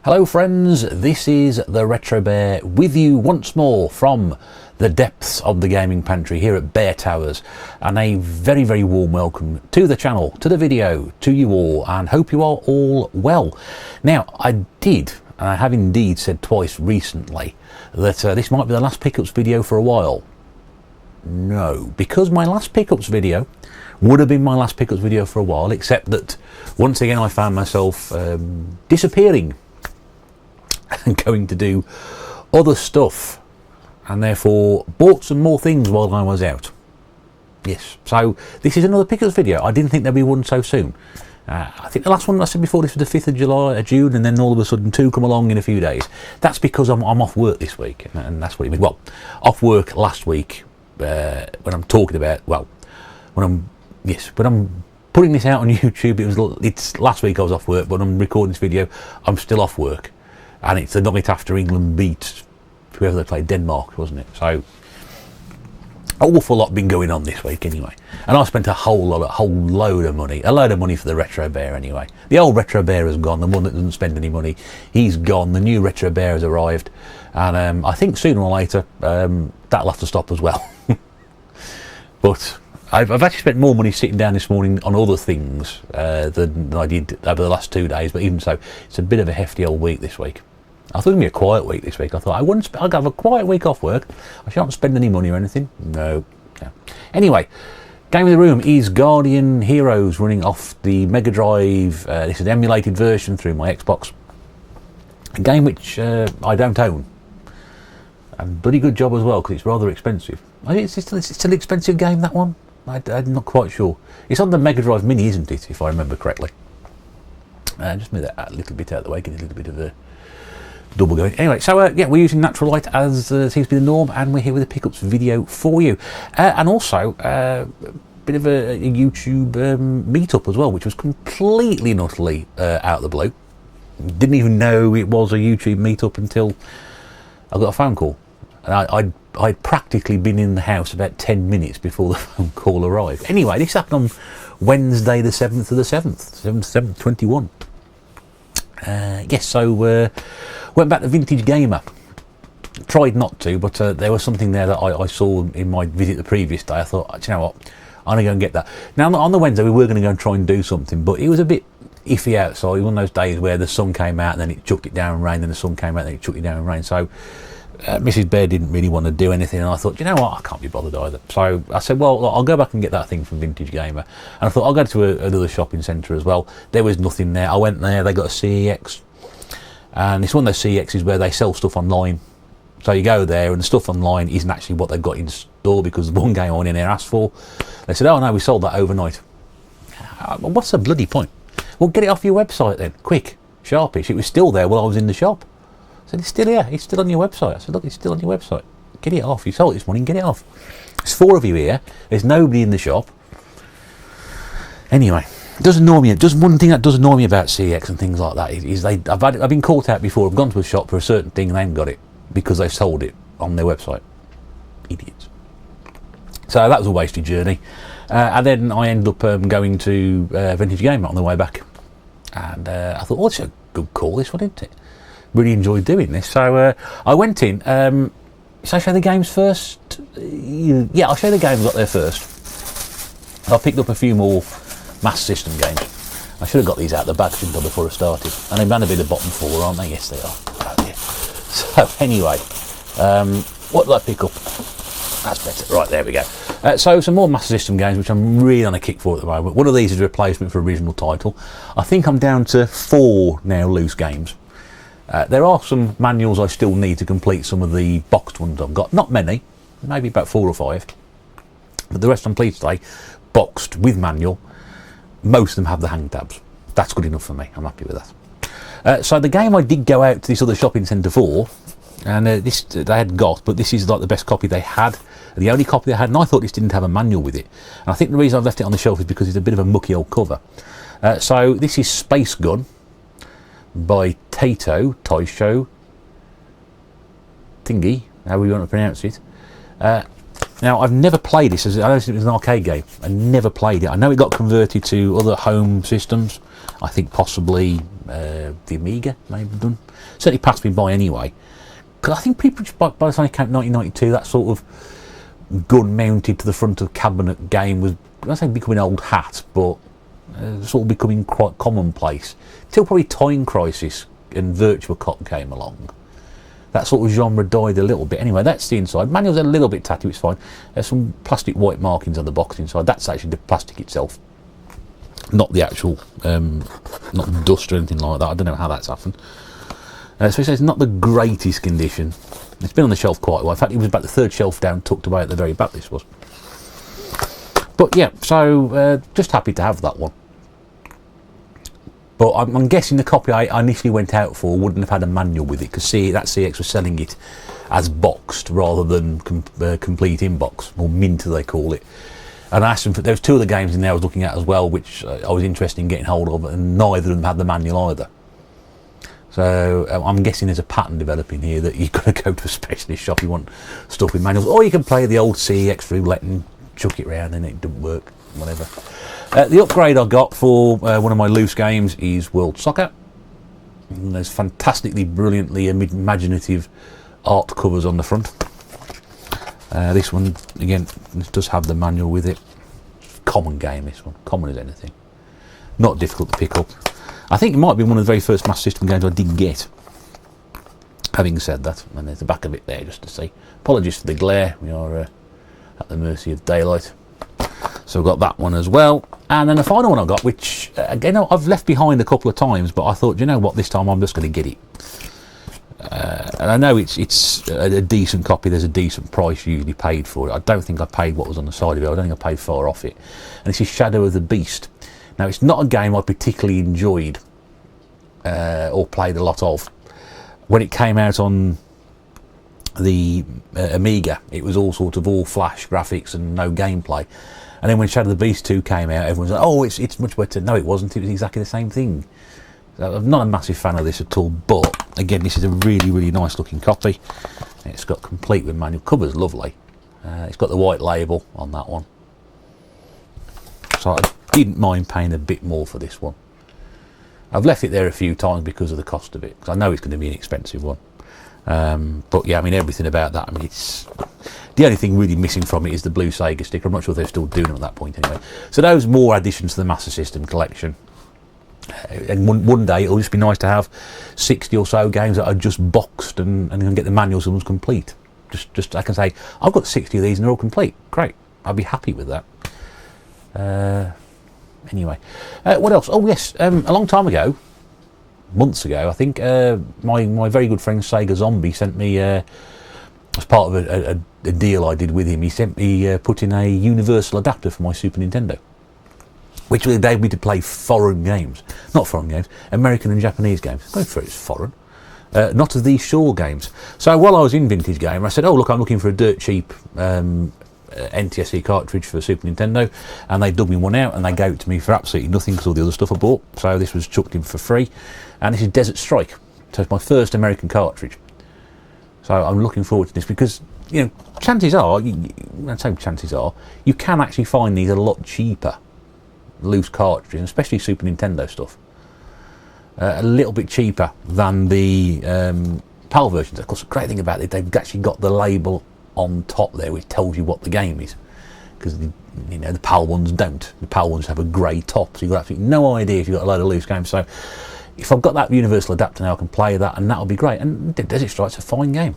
Hello friends, this is the Retro Bear with you once more from the depths of the gaming pantry here at Bear Towers, and a very warm welcome to the channel, to the video, to you all, and hope you are all well. Now I have indeed said twice recently that this might be the last pickups video for a while. No, because my last pickups video would have been my last pickups video for a while, except that once again I found myself disappearing and going to do other stuff, and therefore bought some more things while I was out. Yes, so this is another pickups video. I didn't think there'd be one so soon. I think the last one I said before this was the 5th of June, and then all of a sudden two come along in a few days. That's because I'm off work this week, and that's what it means. Well, off work last week, when I'm talking about, well, when I'm putting this out on YouTube, it's last week I was off work, but I'm recording this video, I'm still off work. And it's the night after England beat whoever they played, Denmark, wasn't it? So, an awful lot been going on this week anyway. And I spent a whole load of money for the Retro Bear anyway. The old Retro Bear has gone, the one that doesn't spend any money, he's gone. The new Retro Bear has arrived. And I think sooner or later, that'll have to stop as well. But I've actually spent more money sitting down this morning on other things than I did over the last 2 days. But even so, it's a bit of a hefty old week this week. I thought it would be a quiet week this week. I thought I'd have a quiet week off work. I shan't spend any money or anything. No. Anyway, game of the room is Guardian Heroes, running off the Mega Drive. This is an emulated version through my Xbox. A game which I don't own. And bloody good job as well, because it's rather expensive. It's still an expensive game, that one? I'm not quite sure. It's on the Mega Drive Mini, isn't it, if I remember correctly? Just move that a little bit out of the way, get a little bit of a double going. Anyway, so yeah, we're using natural light as seems to be the norm, and we're here with a pickups video for you. And also, a bit of a YouTube meetup as well, which was completely and utterly out of the blue. Didn't even know it was a YouTube meetup until I got a phone call. And I'd practically been in the house about 10 minutes before the phone call arrived. Anyway, this happened on Wednesday the 7th of the 7th, 21. Yes, so went back to Vintage Gamer. Tried not to, but there was something there that I saw in my visit the previous day. I thought, do you know what, I'm going to go and get that. Now, on the Wednesday, we were going to go and try and do something, but it was a bit iffy outside. One of those days where the sun came out and then it chucked it down and rained, then the sun came out and then it chucked it down and rained. So Mrs. Bear didn't really want to do anything, and I thought, you know what, I can't be bothered either. So I said, well, look, I'll go back and get that thing from Vintage Gamer. And I thought, I'll go to another shopping centre as well. There was nothing there. I went there, they got a CEX. And it's one of those CEXs where they sell stuff online. So you go there and the stuff online isn't actually what they've got in store, because the one game I went in there asked for, they said, oh no, we sold that overnight. What's the bloody point? Well, get it off your website then, quick, sharpish. It was still there while I was in the shop. I said, it's still here, it's still on your website. I said, look, it's still on your website. Get it off, you sold it this morning, get it off. There's 4 of you here, there's nobody in the shop. Anyway, it does annoy me. Just one thing that does annoy me about CX and things like that is I've been caught out before. I've gone to a shop for a certain thing and they haven't got it because they've sold it on their website. Idiots. So that was a wasted journey. And then I ended up going to Vintage Gamer on the way back. And I thought, oh, it's a good call, this one, isn't it? Really enjoyed doing this. So I went in. Shall I show the games first? Yeah, I'll show the games I got there first. I picked up a few more Master System games. I should have got these out of the bag before I started. And they're going to be the bottom 4, aren't they? Yes, they are. Oh, yeah. So anyway, what did I pick up? That's better. Right, there we go. So some more Master System games, which I'm really on a kick for at the moment. One of these is a replacement for original title. I think I'm down to 4 now loose games. There are some manuals I still need to complete some of the boxed ones I've got. Not many, maybe about 4 or 5. But the rest I'm pleased to say, boxed with manual. Most of them have the hang tabs. That's good enough for me. I'm happy with that. So the game I did go out to this other shopping centre for, and this they had got, but this is like the best copy they had, the only copy they had, and I thought this didn't have a manual with it. And I think the reason I've left it on the shelf is because it's a bit of a mucky old cover. So this is Space Gun by Taito Thingy, however you want to pronounce it. Now, I've never played this. I know it was an arcade game. I never played it. I know it got converted to other home systems. I think possibly the Amiga may have done. Certainly passed me by anyway. Because I think people, by the time it came 1992, that sort of gun mounted to the front of cabinet game was, I say becoming old hat, but sort of becoming quite commonplace. Till probably Time Crisis and Virtua Cop came along. That sort of genre died a little bit. Anyway, that's the inside. Manual's a little bit tatty, it's fine. There's some plastic white markings on the box inside. That's actually the plastic itself, not the actual, not dust or anything like that. I don't know how that's happened. So it says it's not the greatest condition. It's been on the shelf quite a while. In fact, it was about the third shelf down, tucked away at the very back, this was. But yeah, so just happy to have that one. But I'm guessing the copy I initially went out for wouldn't have had a manual with it, because that CX was selling it as boxed rather than complete inbox, or mint as they call it. And I asked them for, there was two of the games in there I was looking at as well, which I was interested in getting hold of, and neither of them had the manual either. So I'm guessing there's a pattern developing here that you've got to go to a specialist shop, you want stuff with manuals, or you can play the old CX roulette and chuck it round and it doesn't work, whatever. The upgrade I got for one of my loose games is World Soccer. And there's fantastically, brilliantly imaginative art covers on the front. This one, again, this does have the manual with it. Common game, this one. Common as anything. Not difficult to pick up. I think it might be one of the very first Master System games I did get. Having said that, and there's the back of it there just to see. Apologies for the glare. We are at the mercy of daylight. So I've got that one as well. And then the final one I got, which again I've left behind a couple of times, but I thought, you know what, this time I'm just going to get it. And I know it's a decent copy. There's a decent price usually paid for it. I don't think I paid what was on the side of it. I don't think I paid far off it. And this is Shadow of the Beast. Now, it's not a game I particularly enjoyed or played a lot of. When it came out on the Amiga, it was all flash graphics and no gameplay. And then when Shadow of the Beast 2 came out, everyone's like, oh, it's much better. No, it wasn't. It was exactly the same thing. So I'm not a massive fan of this at all, but again, this is a really, really nice looking copy. It's got complete with manual. Cover's lovely. It's got the white label on that one. So I didn't mind paying a bit more for this one. I've left it there a few times because of the cost of it, because I know it's going to be an expensive one. But yeah, I mean, everything about that, I mean, it's the only thing really missing from it is the blue Sega sticker. I'm not sure if they're still doing it at that point anyway. So those more additions to the Master System collection. And one day it'll just be nice to have 60 or so games that are just boxed and can get the manuals and complete. Just I can say, I've got 60 of these and they're all complete. Great, I'll be happy with that. Anyway, what else? Oh yes, a long time ago, months ago, I think, my very good friend Sega Zombie sent me, as part of a deal I did with him, he sent me put in a universal adapter for my Super Nintendo, which will enable me to play foreign games. Not foreign games, American and Japanese games. Going for it's foreign. Not of these shore games. So while I was in Vintage Gamer, I said, oh look, I'm looking for a dirt cheap NTSC cartridge for Super Nintendo, and they dug me one out and they gave it to me for absolutely nothing because all the other stuff I bought. So this was chucked in for free, and this is Desert Strike. So it's my first American cartridge. So I'm looking forward to this because, you know, chances are, I say chances are, you can actually find these a lot cheaper, loose cartridges, especially Super Nintendo stuff, a little bit cheaper than the PAL versions. Of course, the great thing about it, they've actually got the label on top there which tells you what the game is, because the PAL ones don't. The PAL ones have a grey top, so you've got absolutely no idea if you've got a load of loose games. So if I've got that universal adapter now, I can play that, and that'll be great. And Desert Strike's a fine game,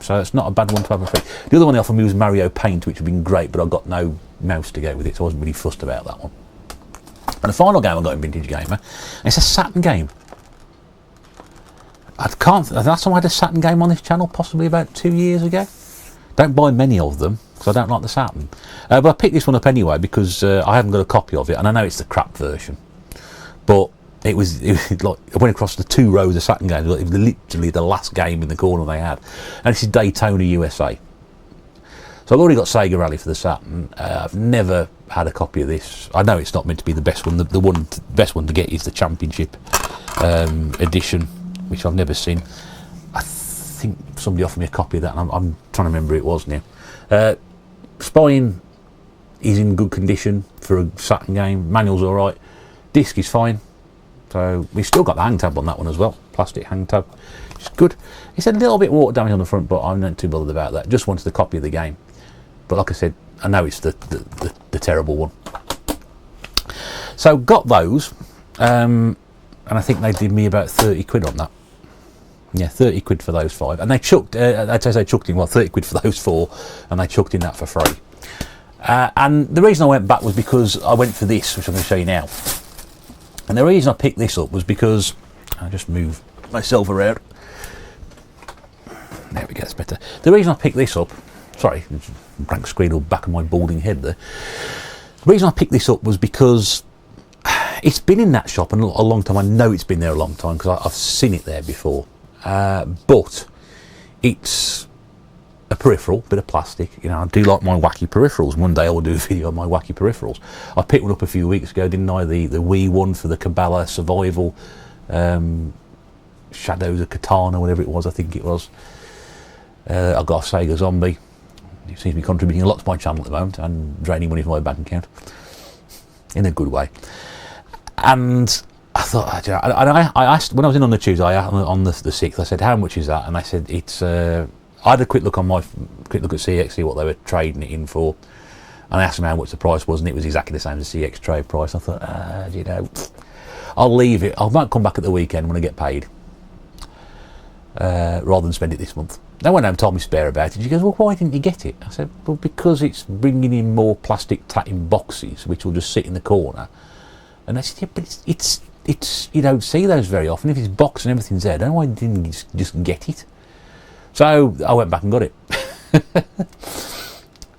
so it's not a bad one to have a free. The other one they offered me was Mario Paint, which would have been great, but I've got no mouse to go with it, so I wasn't really fussed about that one. And the final game I got in Vintage Gamer, and it's a Saturn game. The last time I had a Saturn game on this channel, possibly about 2 years ago. Don't buy many of them because I don't like the Saturn. But I picked this one up anyway because I haven't got a copy of it, and I know it's the crap version. But it was like I went across the 2 rows of Saturn games. It was literally the last game in the corner they had, and this is Daytona USA. So I've already got Sega Rally for the Saturn. I've never had a copy of this. I know it's not meant to be the best one. The best one to get is the Championship edition, which I've never seen. I think somebody offered me a copy of that, and I'm trying to remember who it was now. Spine is in good condition for a Saturn game. Manual's alright. Disc is fine. So we still got the hang tab on that one as well, plastic hang tab. It's good. It's a little bit water damage on the front, but I'm not too bothered about that. Just wanted a copy of the game. But like I said, I know it's the terrible one. So got those, and I think they did me about 30 quid on that. Yeah, 30 quid for those 5. And they chucked, I'd say they chucked in, well, 30 quid for those 4, and they chucked in that for free. And the reason I went back was because I went for this, which I'm going to show you now. And the reason I picked this up was because, I'll just move myself around. There we go, that's better. The reason I picked this up, sorry, blank screen all back of my balding head there. The reason I picked this up was because it's been in that shop a long time. I know it's been there a long time because I've seen it there before. But it's a peripheral, bit of plastic. You know, I do like my wacky peripherals. One day I will do a video on my wacky peripherals. I picked one up a few weeks ago, didn't I? The Wii one for the Kabbalah Survival, Shadows of Katana, whatever it was, I think it was. I've got a Sega Zombie. It seems to be contributing a lot to my channel at the moment and draining money from my bank account in a good way. And I thought, I asked when I was in on the Tuesday, on the 6th, I said, how much is that? And I said, it's. I had a quick look at CX, see what they were trading it in for, and I asked them how much the price was, and it was exactly the same as the CX trade price. I thought, you know, I'll leave it. I might come back at the weekend when I get paid, rather than spend it this month. They went home and told me spare about it. She goes, well, why didn't you get it? I said, well, because it's bringing in more plastic tatting boxes, which will just sit in the corner. And I said, yeah, but it's you don't see those very often. If it's boxed and everything's there, I don't know why you didn't just get it. So I went back and got it.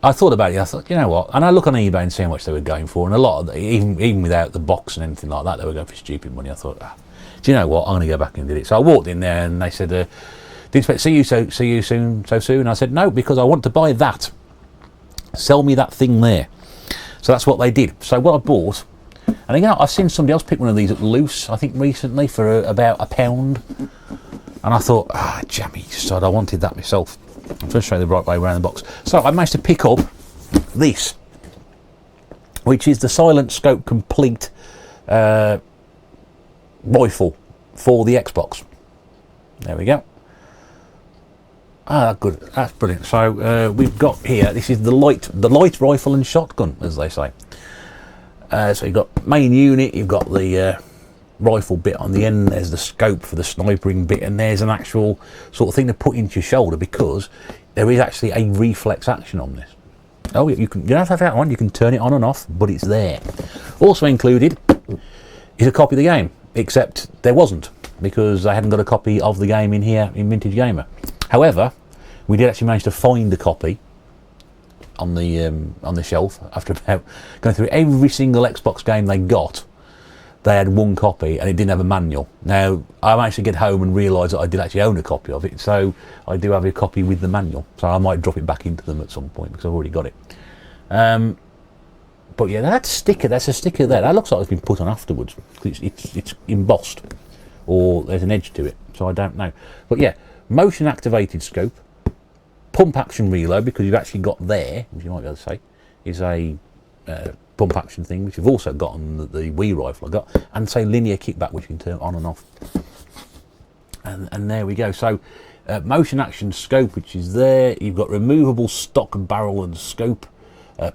I thought about it. I thought, you know what? And I look on eBay and see how much they were going for, and a lot of even without the box and anything like that, they were going for stupid money. I thought, do you know what? I'm going to go back and do it. So I walked in there, and they said, "Did you expect see you soon? And I said, no, because I want to buy that. Sell me that thing there. So that's what they did. So what I bought, and again, I've seen somebody else pick one of these up loose, I think recently, for about £1. And I thought, jammy sod, I wanted that myself. I'm trying to show you the right way around the box. So I managed to pick up this, which is the Silent Scope Complete rifle for the Xbox. There we go. Good. That's brilliant. So we've got here. This is the light rifle and shotgun, as they say. So you've got main unit. You've got the rifle bit on the end. There's the scope for the snipering bit, and there's an actual sort of thing to put into your shoulder, because there is actually a reflex action on this. Oh, you don't have to have that on. You can turn it on and off, but it's there. Also included is a copy of the game, except there wasn't, because I hadn't got a copy of the game in here in Vintage Gamer. However, we did actually manage to find a copy on the shelf after about going through every single Xbox game they got. They had one copy and it didn't have a manual. Now, I managed to get home and realise that I did actually own a copy of it, so I do have a copy with the manual. So I might drop it back into them at some point, because I've already got it. But yeah, that's a sticker there. That looks like it's been put on afterwards. It's embossed, or there's an edge to it, so I don't know. But yeah, motion activated scope, pump action reload, because you've actually got there, which you might be able to say, is a pump action thing, which you've also got on the Wii rifle I got, and say linear kickback, which you can turn on and off. And there we go. So motion action scope, which is there. You've got removable stock barrel and scope,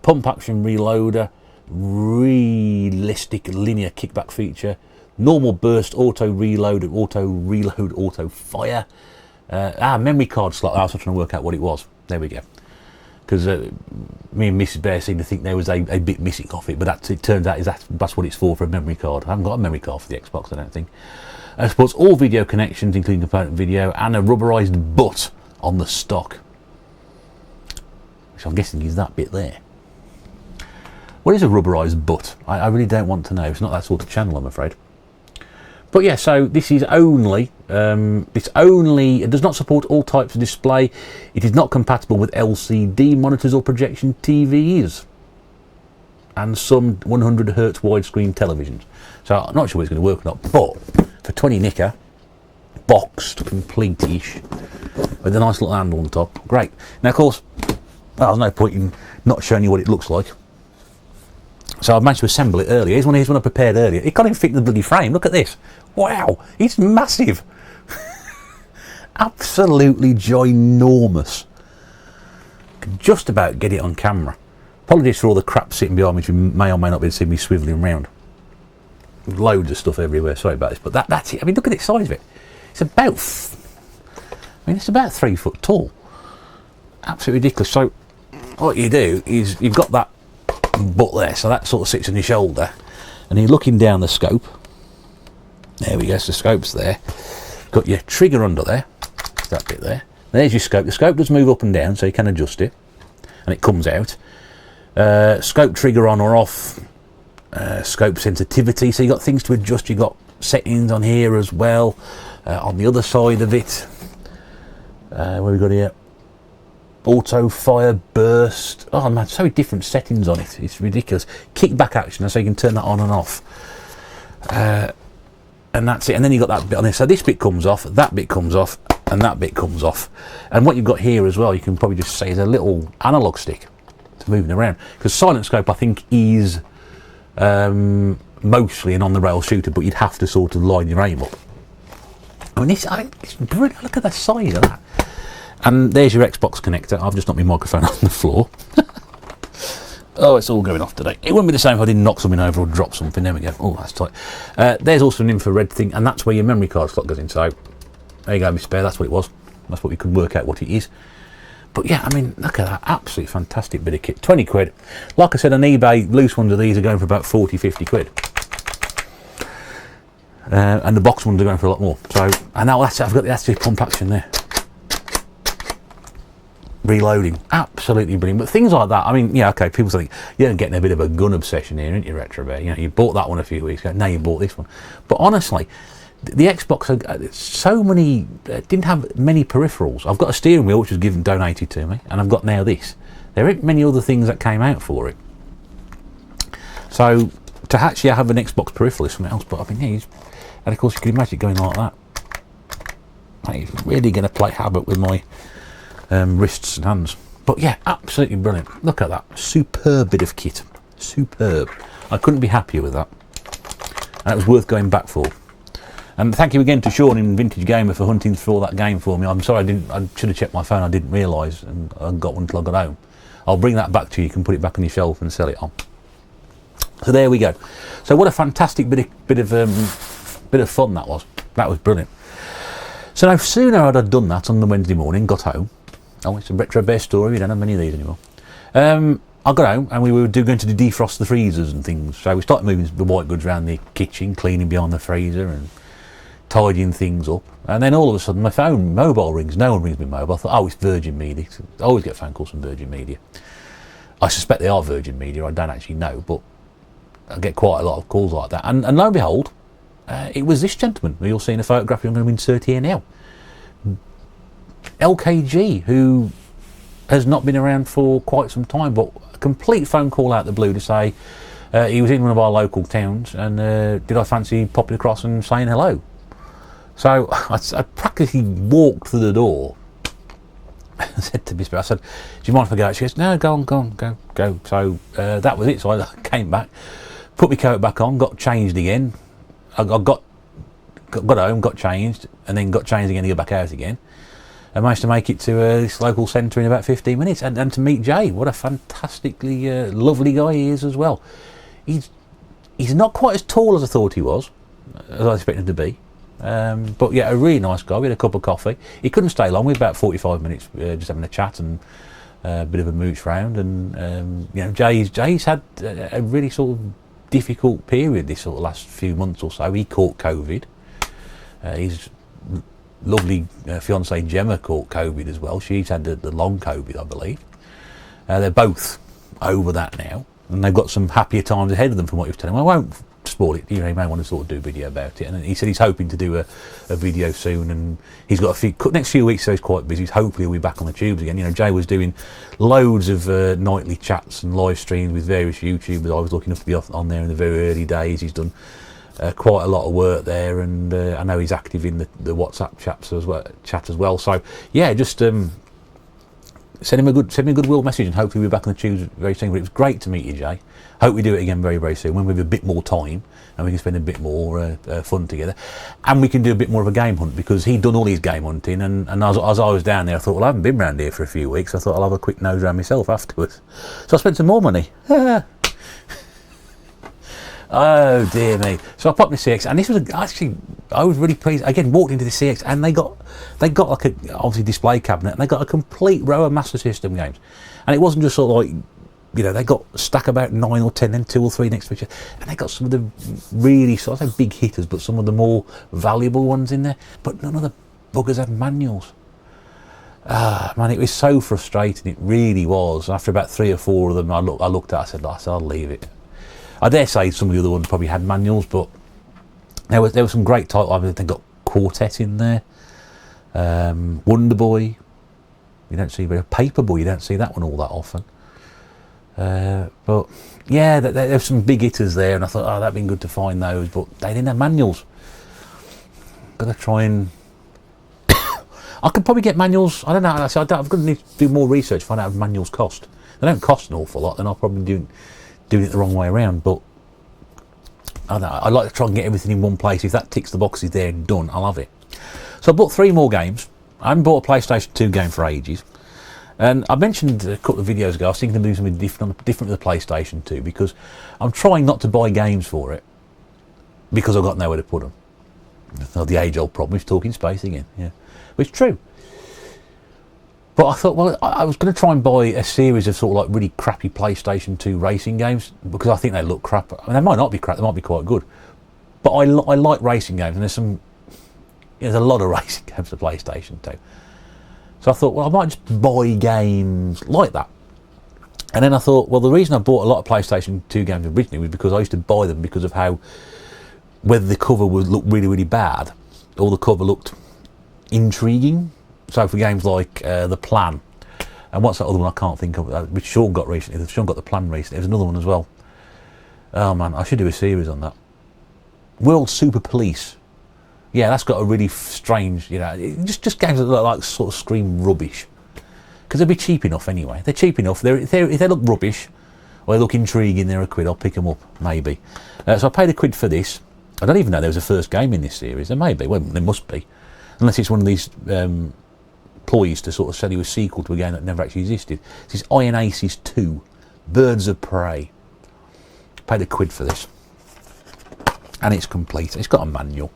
pump action reloader, realistic linear kickback feature, normal burst, auto reload, auto fire. Memory card slot. I was trying to work out what it was. There we go. Because me and Mrs. Bear seemed to think there was a bit missing off it, but it turns out that's what it's for a memory card. I haven't got a memory card for the Xbox, I don't think. Supports all video connections, including component video, and a rubberized butt on the stock, which I'm guessing is that bit there. What is a rubberized butt? I really don't want to know. It's not that sort of channel, I'm afraid. But yeah, so this is only, it does not support all types of display. It is not compatible with LCD monitors or projection TVs, and some 100Hz widescreen televisions. So I'm not sure it's going to work or not, but for 20 nicker, boxed, complete-ish, with a nice little handle on top, great. Now, of course, there's no point in not showing you what it looks like. So I've managed to assemble it earlier. Here's one I prepared earlier. It can't even fit in the bloody frame. Look at this. Wow, it's massive. Absolutely ginormous. Could just about get it on camera. Apologies for all the crap sitting behind me, which you may or may not be able to see me swivelling around. Loads of stuff everywhere. Sorry about this, but that's it. I mean, look at the size of it. It's about, it's about 3 foot tall. Absolutely ridiculous. So what you do is you've got that butt there, so that sort of sits on your shoulder, and you're looking down the scope. There we go. So the scope's there. Got your trigger under there. That bit there. There's your scope. The scope does move up and down, so you can adjust it, and it comes out. Scope trigger on or off. Scope sensitivity, so you got things to adjust. You got settings on here as well. On the other side of it, where we got here, auto fire burst. Oh man, so many different settings on it. It's ridiculous. Kickback action, so you can turn that on and off. And that's it. And then you got that bit on there. So this bit comes off, that bit comes off, and that bit comes off. And what you've got here as well, you can probably just say is a little analog stick to moving around. Because silent scope, I think, is mostly an on-the-rail shooter, but you'd have to sort of line your aim up. I mean, it's brilliant. Look at the size of that. And there's your Xbox connector. I've just knocked my microphone on the floor. Oh, it's all going off today. It wouldn't be the same if I didn't knock something over or drop something. There we go. Oh, that's tight. There's also an infrared thing, and that's where your memory card slot goes in. So there you go, my spare. That's what it was. That's what we could work out what it is. But yeah, I mean, look at that. Absolutely fantastic bit of kit. 20 quid. Like I said, on eBay, loose ones of these are going for about 40, 50 quid. And the box ones are going for a lot more. So, and now I've got the SNES pump action there. Reloading. Absolutely brilliant. But things like that, I mean, yeah, okay, people think, you're getting a bit of a gun obsession here, aren't you, Retro Bear? You know, you bought that one a few weeks ago, now you bought this one. But honestly, the Xbox, so many, didn't have many peripherals. I've got a steering wheel, which was donated to me, and I've got now this. There aren't many other things that came out for it. So, to actually have an Xbox peripheral is something else, but I mean, yeah, and of course you can imagine it going like that. He's really going to play havoc with my wrists and hands. But yeah, absolutely brilliant. Look at that. Superb bit of kit. Superb. I couldn't be happier with that. And it was worth going back for. And thank you again to Sean in Vintage Gamer for hunting through all that game for me. I'm sorry I should have checked my phone. I didn't realise, and I got one until I got home. I'll bring that back to you. You can put it back on your shelf and sell it on. So there we go. So what a fantastic bit of fun that was. That was brilliant. So no sooner had I done that on the Wednesday morning, got home. Oh, it's a Retro Bear story. We don't have many of these anymore. I got home and we were going to defrost the freezers and things. So we started moving the white goods around the kitchen, cleaning behind the freezer and tidying things up. And then all of a sudden my mobile rings. No one rings me mobile. I thought, oh, it's Virgin Media. I always get phone calls from Virgin Media. I suspect they are Virgin Media. I don't actually know, but I get quite a lot of calls like that. And lo and behold, it was this gentleman who you'll see in a photograph I'm going to insert here now. LKG, who has not been around for quite some time, but a complete phone call out of the blue to say he was in one of our local towns and did I fancy popping across and saying hello. So I practically walked through the door and said to Miss Bear, I said, do you mind if I go out? She goes, no, go on, go. So that was it. So I came back, put my coat back on, got changed again. I got home, got changed, and then got changed again to go back out again. I managed to make it to this local centre in about 15 minutes and to meet Jay. What a fantastically lovely guy he is as well. He's not quite as tall as I thought he was, as I expected him to be. But yeah, a really nice guy. We had a cup of coffee. He couldn't stay long. We had about 45 minutes just having a chat and a bit of a mooch round. And you know, Jay's had a really sort of difficult period this sort of last few months or so. He caught COVID. His lovely fiancée Gemma caught COVID as well. She's had the long COVID, I believe. They're both over that now, and they've got some happier times ahead of them from what you've told him. I won't spoil it. You know, he may want to sort of do a video about it, and he said he's hoping to do a video soon, and he's got next few weeks, so he's quite busy. Hopefully he'll be back on the tubes again. You know, Jay was doing loads of nightly chats and live streams with various YouTubers. I was lucky enough to be on there in the very early days. He's done quite a lot of work there, and I know he's active in the WhatsApp chat as well. So yeah, just send him a goodwill message, and hopefully we'll be back on the tubes very soon. But it was great to meet you, Jay. Hope we do it again very, very soon when we have a bit more time and we can spend a bit more fun together, and we can do a bit more of a game hunt, because he'd done all his game hunting, and as I was down there, I thought, well, I haven't been round here for a few weeks. I thought I'll have a quick nose around myself afterwards. So I spent some more money. Oh dear me! So I popped the CX, and this was actually, I was really pleased. Again, walked into the CX, and they got like a obviously display cabinet, and they got a complete row of Master System games, and it wasn't just sort of like, you know, they got stuck about 9 or 10, then 2 or 3 next to each other, and they got some of the really sort of big hitters, but some of the more valuable ones in there. But none of the buggers had manuals. Man, it was so frustrating. It really was. After about 3 or 4 of them, I looked at. I said, I'll leave it. I dare say some of the other ones probably had manuals, but there were some great titles. I mean, they got Quartet in there, Wonder Boy. You don't see Paperboy. You don't see that one all that often. But yeah, there's some big hitters there, and I thought, that'd been good to find those, but they didn't have manuals. Gotta try and I could probably get manuals. I don't know. I'm going to need to do more research to find out if manuals cost. They don't cost an awful lot, then I'll probably doing it the wrong way around. But I don't know. I like to try and get everything in one place. If that ticks the boxes there and done, I'll have it. So I bought 3 more games. I haven't bought a PlayStation 2 game for ages. And I mentioned a couple of videos ago, I was thinking of doing something different with the PlayStation 2, because I'm trying not to buy games for it, because I've got nowhere to put them. The age-old problem is talking space again, yeah. But it's true. But I thought, well, I was going to try and buy a series of sort of like really crappy PlayStation 2 racing games, because I think they look crap. I mean, they might not be crap, they might be quite good. But I like racing games, and there's a lot of racing games for PlayStation 2. So I thought, well, I might just buy games like that. And then I thought, well, the reason I bought a lot of PlayStation 2 games originally was because I used to buy them because of whether the cover would look really, really bad, or the cover looked intriguing. So for games like The Plan, and what's that other one I can't think of, which Sean got recently. Sean got The Plan recently. There's another one as well. Oh man, I should do a series on that. World Super Police. Yeah, that's got a really strange, you know, just games that look like sort of scream rubbish. Because they'll be cheap enough anyway. They're cheap enough. If they look rubbish, or they look intriguing, they're £1. I'll pick them up, maybe. So I paid £1 for this. I don't even know there was a first game in this series. There may be. Well, there must be. Unless it's one of these ploys to sort of sell you a sequel to a game that never actually existed. This is Iron Aces 2, Birds of Prey. Paid £1 for this. And it's complete. It's got a manual.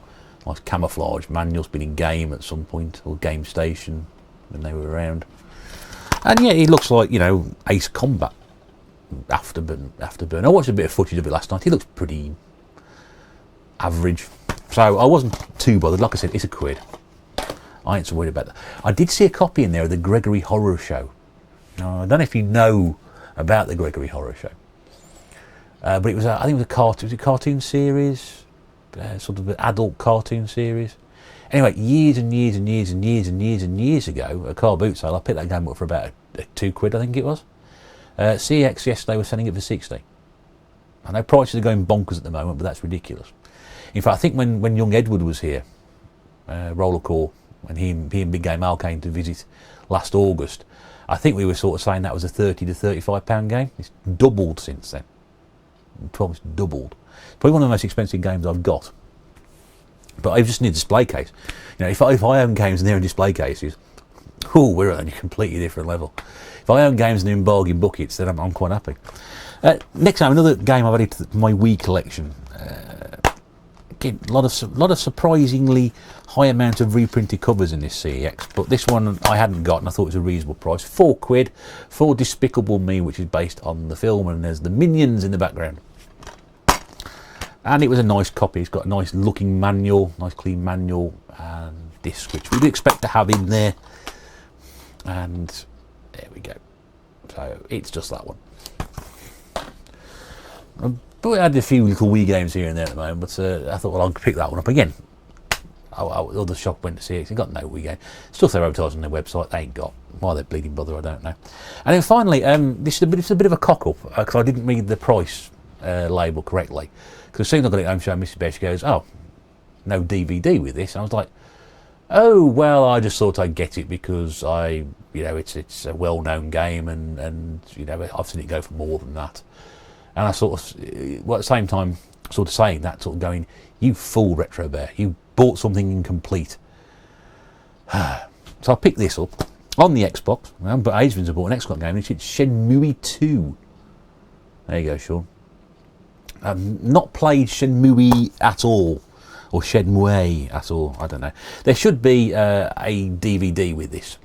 Nice camouflage manual's been in game at some point, or Game Station when they were around. And yeah, it looks like, you know, Ace Combat Afterburn. I watched a bit of footage of it last night. He looks pretty average. So I wasn't too bothered. Like I said, it's £1. I ain't so worried about that. I did see a copy in there of the Gregory Horror Show. Now, I don't know if you know about the Gregory Horror Show. But it was, I think it was a cartoon series. Sort of an adult cartoon series. Anyway, years and years and years and years and years and years ago, at a car boot sale, I picked that game up for about £2, I think it was. CX yesterday was selling it for 60. I know prices are going bonkers at the moment, but that's ridiculous. In fact, I think when young Edward was here, Rollercore, when he and Big Game Al came to visit last August, I think we were sort of saying that was a £30 to £35 game. It's doubled since then. It's doubled. Probably one of the most expensive games I've got. But I just need a display case. You know, if I own games and they're in display cases, we're at a completely different level. If I own games and they're in bargain buckets, then I'm quite happy. Next time, another game I've added to my Wii collection. Again, a lot of surprisingly high amount of reprinted covers in this CEX, but this one I hadn't got, and I thought it was a reasonable price. £4 for Despicable Me, which is based on the film, and there's the Minions in the background. And it was a nice copy. It's got a nice looking manual, nice clean manual and disc, which we'd expect to have in there. And there we go. So it's just that one. But we had a few little Wii games here and there at the moment, but I thought, well, I'll pick that one up again. Other shop went to see it. They got no Wii game. Stuff they're advertising on their website, they ain't got. Why they're bleeding bother, I don't know. And then finally, this is a bit of a cock up, because I didn't read the price label correctly. Because as soon as I got it home showing Mrs. Bear, she goes, oh, no DVD with this. And I was like, Oh, well, I just thought I'd get it because it's a well-known game, and I've seen it go for more than that. And I sort of, well, at the same time, sort of saying that, sort of going, you fool, Retro Bear, you bought something incomplete. So I picked this up on the Xbox, but ages since I bought an Xbox game, and it's Shenmue 2. There you go, Sean. I've not played Shenmue at all, or Shenmue at all, I don't know. There should be a DVD with this.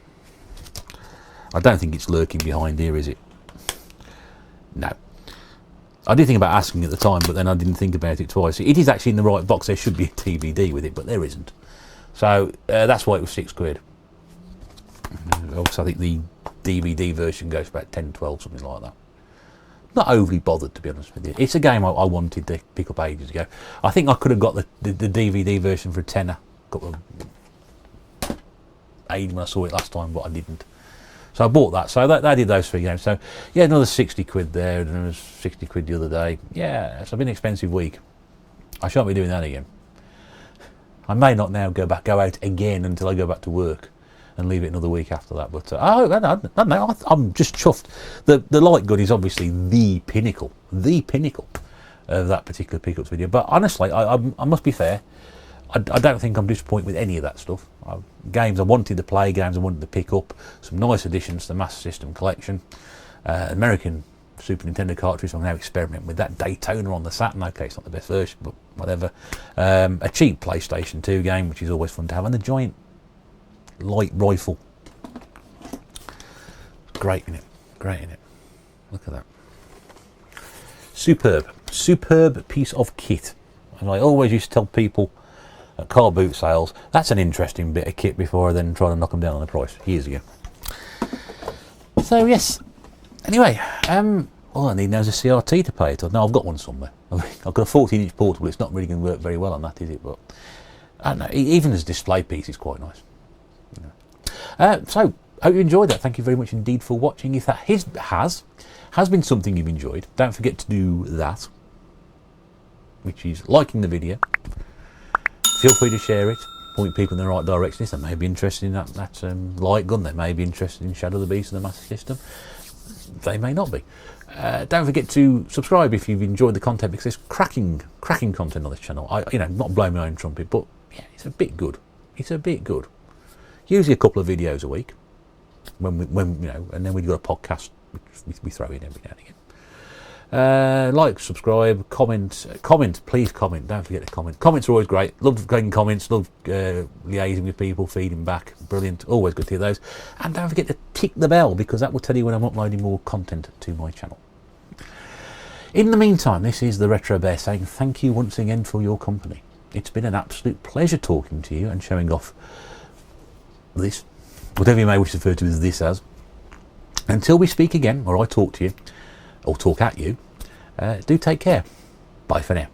I don't think it's lurking behind here, is it? No. I did think about asking at the time, but then I didn't think about it twice. It is actually in the right box. There should be a DVD with it, but there isn't. So that's why it was £6. Obviously, I think the DVD version goes for about 10, 12, something like that. Not overly bothered, to be honest with you. It's a game I wanted to pick up ages ago. I think I could have got the DVD version for a tenner. Got aid when I saw it last time, but I didn't. So I bought that. So that did those 3 games. So yeah, another £60 there, and there was £60 the other day. Yeah, it's been an expensive week. I shan't be doing that again. I may not now go out again until I go back to work, and leave it another week after that. But I don't know. I'm just chuffed. The light gun is obviously the pinnacle of that particular pickups video. But honestly, I must be fair. I don't think I'm disappointed with any of that stuff. Games I wanted to play, games I wanted to pick up, some nice additions to the Master System collection, American Super Nintendo cartridge. I'm now experimenting with that Daytona on the Saturn. Okay, it's not the best version, but whatever. A cheap PlayStation 2 game, which is always fun to have, and the giant light rifle. Great in it. Look at that. Superb piece of kit. And I always used to tell people at car boot sales, that's an interesting bit of kit, before I then try to knock them down on the price years ago. So yes. Anyway, all I need now is a CRT to play it on. Now I've got one somewhere. I've got a 14-inch portable. It's not really going to work very well on that, is it? But I don't know. Even as a display piece, it's quite nice. So hope you enjoyed that. Thank you very much indeed for watching. If that has been something you've enjoyed, don't forget to do that, which is liking the video. Feel free to share it, point people in the right direction. They may be interested in that light gun. They may be interested in Shadow of the Beast and the Master System. They may not be. Don't forget to subscribe if you've enjoyed the content, because there's cracking content on this channel. Not blowing my own trumpet, but yeah, it's a bit good. Usually a couple of videos a week, when and then we've got a podcast which we throw in every now and again. Like, subscribe, comment, please comment. Don't forget to comment. Comments are always great. Love getting comments, love liaising with people, feeding back. Brilliant. Always good to hear those. And don't forget to tick the bell, because that will tell you when I'm uploading more content to my channel. In the meantime, this is the Retro Bear saying thank you once again for your company. It's been an absolute pleasure talking to you and showing off this, whatever you may wish to refer to as this as. Until we speak again, or I talk to you, or talk at you, do take care. Bye for now.